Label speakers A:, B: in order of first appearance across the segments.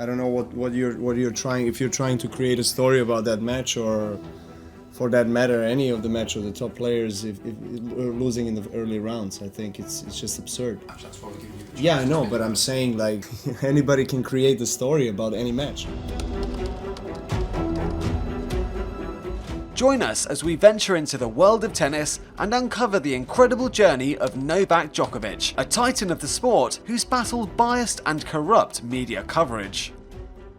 A: I don't know what you're trying, if you're trying to create a story about that match, or for that matter any of the match of the top players if losing in the early rounds. I think it's just absurd.
B: That's why we're giving you the chance.
A: Yeah, I know, but I'm saying, like, anybody can create the story about any match.
C: Join us as we venture into the world of tennis and uncover the incredible journey of Novak Djokovic, a titan of the sport who's battled biased and corrupt media coverage.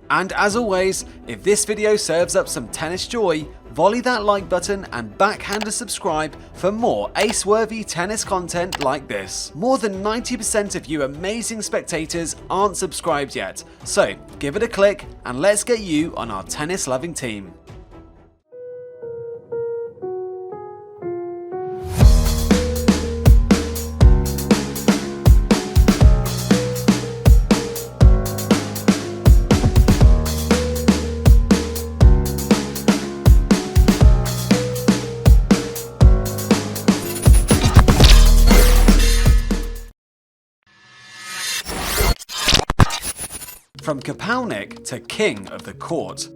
C: And as always, if this video serves up some tennis joy, volley that like button and backhand a subscribe for more ace-worthy tennis content like this. More than 90% of you amazing spectators aren't subscribed yet, so give it a click and let's get you on our tennis-loving team. From Kapalnik to king of the court.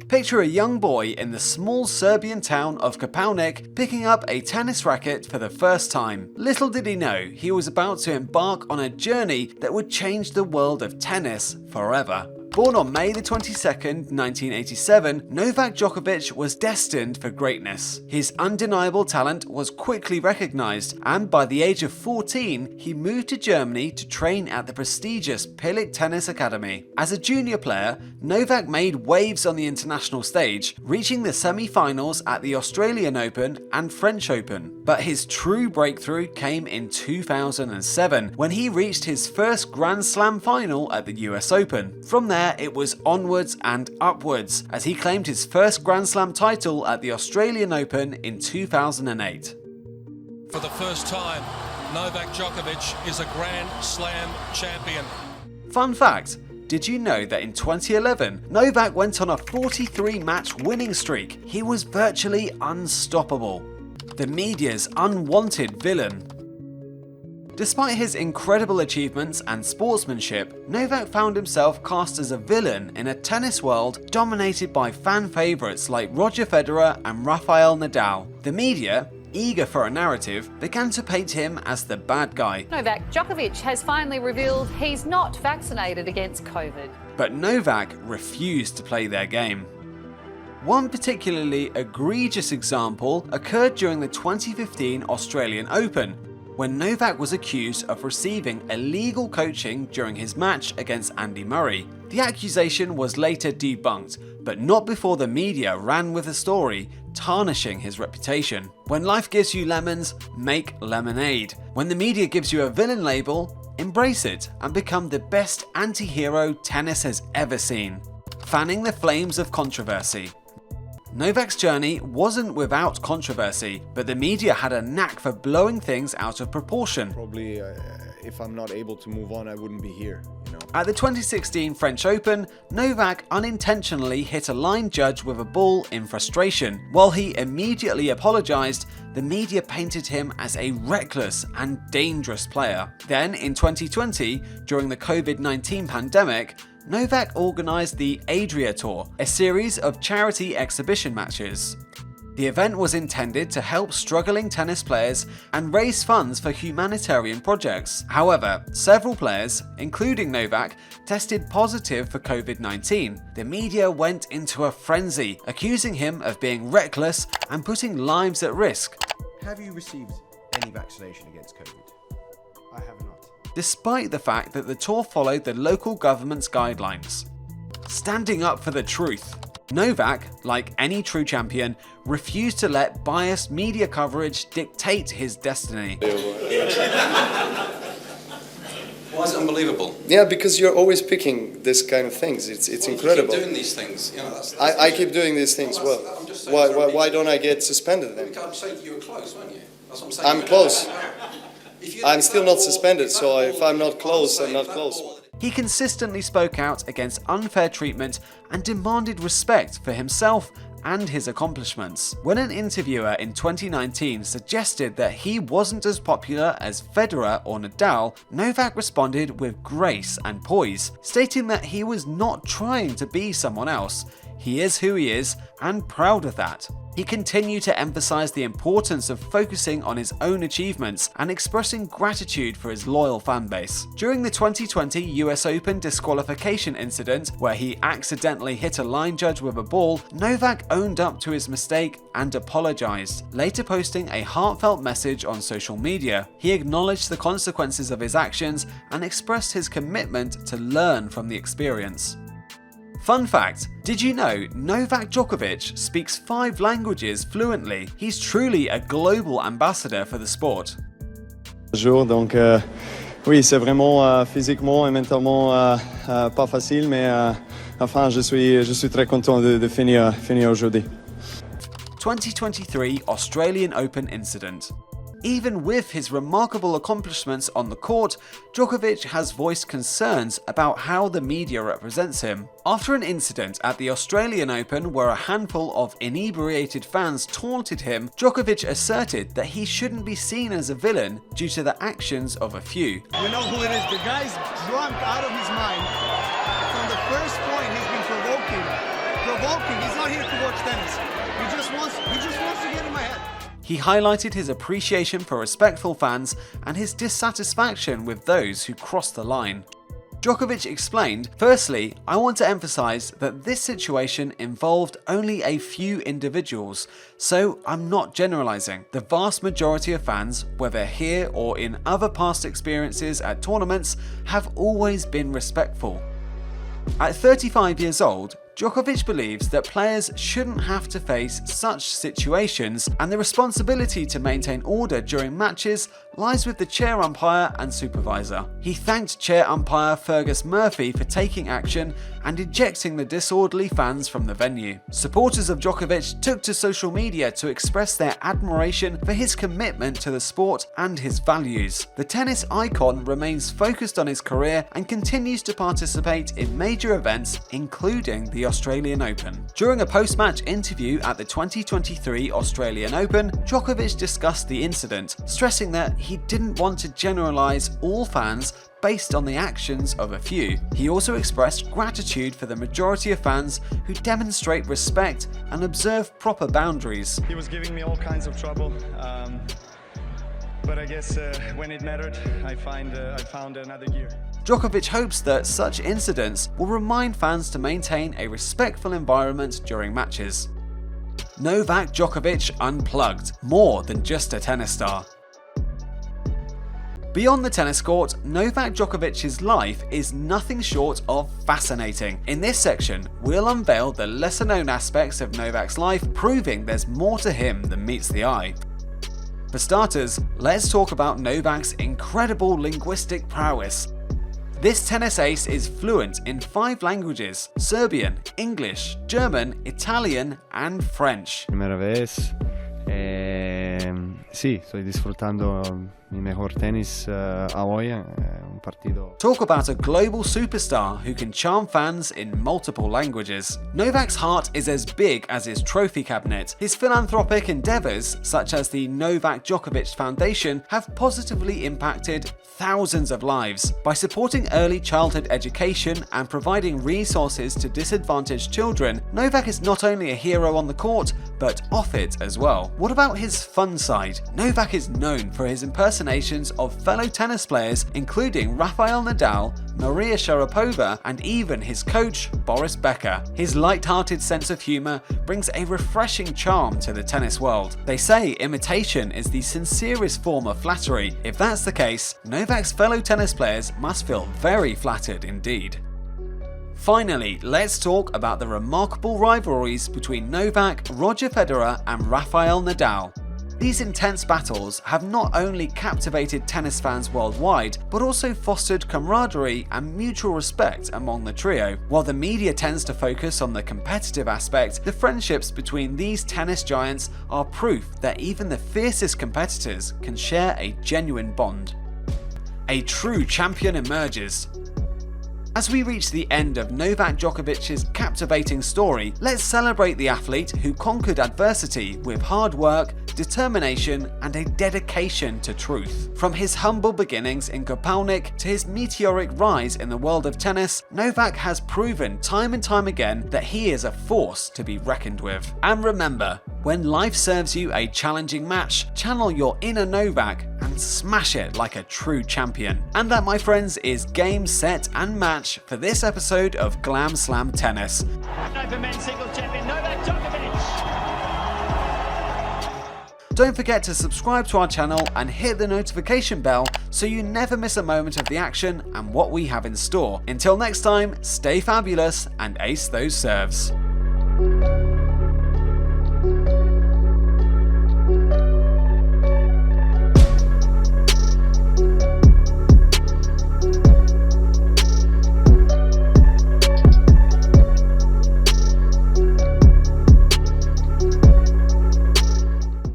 C: Picture a young boy in the small Serbian town of Kapalnik picking up a tennis racket for the first time. Little did he know he was about to embark on a journey that would change the world of tennis forever. Born on May the 22nd, 1987, Novak Djokovic was destined for greatness. His undeniable talent was quickly recognized, and by the age of 14, he moved to Germany to train at the prestigious Pilik Tennis Academy. As a junior player, Novak made waves on the international stage, reaching the semi-finals at the Australian Open and French Open. But his true breakthrough came in 2007, when he reached his first Grand Slam final at the US Open. From there, it was onwards and upwards, as he claimed his first Grand Slam title at the Australian Open in 2008.
D: For the first time, Novak Djokovic is a Grand Slam champion.
C: Fun fact, did you know that in 2011, Novak went on a 43-match winning streak? He was virtually unstoppable. The media's unwanted villain. Despite his incredible achievements and sportsmanship, Novak found himself cast as a villain in a tennis world dominated by fan favourites like Roger Federer and Rafael Nadal. The media, eager for a narrative, began to paint him as the bad guy.
E: Novak Djokovic has finally revealed he's not vaccinated against COVID.
C: But Novak refused to play their game. One particularly egregious example occurred during the 2015 Australian Open, when Novak was accused of receiving illegal coaching during his match against Andy Murray. The accusation was later debunked, but not before the media ran with the story, tarnishing his reputation. When life gives you lemons, make lemonade. When the media gives you a villain label, embrace it and become the best anti-hero tennis has ever seen. Fanning the flames of controversy. Novak's journey wasn't without controversy, but the media had a knack for blowing things out of proportion.
A: Probably, if I'm not able to move on, I wouldn't be here, you know.
C: At the 2016 French Open, Novak unintentionally hit a line judge with a ball in frustration. While he immediately apologized, the media painted him as a reckless and dangerous player. Then, in 2020, during the COVID-19 pandemic, Novak organised the Adria Tour, a series of charity exhibition matches. The event was intended to help struggling tennis players and raise funds for humanitarian projects. However, several players, including Novak, tested positive for COVID-19. The media went into a frenzy, accusing him of being reckless and putting lives at risk.
B: Have you received any vaccination against COVID?
A: I have not.
C: Despite the fact that the tour followed the local government's guidelines. Standing up for the truth. Novak, like any true champion, refused to let biased media coverage dictate his destiny.
B: Why is it unbelievable?
A: Yeah, because you're always picking this kind of things. It's incredible.
B: You keep doing these things. You know, that's
A: I keep doing these things well.
B: I'm just saying,
A: Why don't I get suspended then?
B: I'm saying you were close, weren't you? That's what I'm saying.
A: I'm close. I'm still not suspended, so if I'm not close, I'm not close.
C: He consistently spoke out against unfair treatment and demanded respect for himself and his accomplishments. When an interviewer in 2019 suggested that he wasn't as popular as Federer or Nadal, Novak responded with grace and poise, stating that he was not trying to be someone else. He is who he is, and proud of that. He continued to emphasize the importance of focusing on his own achievements and expressing gratitude for his loyal fanbase. During the 2020 US Open disqualification incident, where he accidentally hit a line judge with a ball, Novak owned up to his mistake and apologized, later posting a heartfelt message on social media. He acknowledged the consequences of his actions and expressed his commitment to learn from the experience. Fun fact, did you know Novak Djokovic speaks 5 languages fluently? He's truly a global ambassador for the sport.
F: Donc oui, c'est vraiment physiquement et mentalement pas facile, mais enfin je suis très content de finir aujourd'hui.
C: 2023 Australian Open incident. Even with his remarkable accomplishments on the court, Djokovic has voiced concerns about how the media represents him. After an incident at the Australian Open where a handful of inebriated fans taunted him, Djokovic asserted that he shouldn't be seen as a villain due to the actions of a few.
G: You know who it is? The guy's drunk out of his mind. From the first point, he's been provoking. He's not here to watch tennis. He just wants to get in my head.
C: He highlighted his appreciation for respectful fans and his dissatisfaction with those who crossed the line. Djokovic explained, "Firstly, I want to emphasize that this situation involved only a few individuals, so I'm not generalizing. The vast majority of fans, whether here or in other past experiences at tournaments, have always been respectful." At 35 years old, Djokovic believes that players shouldn't have to face such situations, and the responsibility to maintain order during matches lies with the chair umpire and supervisor. He thanked chair umpire Fergus Murphy for taking action and ejecting the disorderly fans from the venue. Supporters of Djokovic took to social media to express their admiration for his commitment to the sport and his values. The tennis icon remains focused on his career and continues to participate in major events, including the Australian Open. During a post-match interview at the 2023 Australian Open, Djokovic discussed the incident, stressing that he didn't want to generalize all fans based on the actions of a few. He also expressed gratitude for the majority of fans who demonstrate respect and observe proper boundaries.
F: He was giving me all kinds of trouble, but I guess when it mattered, I found another gear.
C: Djokovic hopes that such incidents will remind fans to maintain a respectful environment during matches. Novak Djokovic unplugged, more than just a tennis star. Beyond the tennis court, Novak Djokovic's life is nothing short of fascinating. In this section, we'll unveil the lesser-known aspects of Novak's life, proving there's more to him than meets the eye. For starters, let's talk about Novak's incredible linguistic prowess. This tennis ace is fluent in 5 languages: Serbian, English, German, Italian, and French.
F: Primera vez. Sí, estoy disfrutando mi mejor tenis a hoy, un partido.
C: Talk about a global superstar who can charm fans in multiple languages. Novak's heart is as big as his trophy cabinet. His philanthropic endeavors, such as the Novak Djokovic Foundation, have positively impacted thousands of lives. By supporting early childhood education and providing resources to disadvantaged children, Novak is not only a hero on the court, but off it as well. What about his fun side? Novak is known for his impersonations of fellow tennis players, including Rafael Nadal, Maria Sharapova, and even his coach, Boris Becker. His light-hearted sense of humor brings a refreshing charm to the tennis world. They say imitation is the sincerest form of flattery. If that's the case, Novak's fellow tennis players must feel very flattered indeed. Finally, let's talk about the remarkable rivalries between Novak, Roger Federer, and Rafael Nadal. These intense battles have not only captivated tennis fans worldwide, but also fostered camaraderie and mutual respect among the trio. While the media tends to focus on the competitive aspect, the friendships between these tennis giants are proof that even the fiercest competitors can share a genuine bond. A true champion emerges. As we reach the end of Novak Djokovic's captivating story, let's celebrate the athlete who conquered adversity with hard work, determination, and a dedication to truth. From his humble beginnings in Kopalnik to his meteoric rise in the world of tennis, Novak has proven time and time again that he is a force to be reckoned with. And remember, when life serves you a challenging match, channel your inner Novak and smash it like a true champion. And that, my friends, is game, set, and match for this episode of Glam Slam Tennis.
H: Open men's singles champion Novak Djokovic.
C: Don't forget to subscribe to our channel and hit the notification bell so you never miss a moment of the action and what we have in store. Until next time, stay fabulous and ace those serves.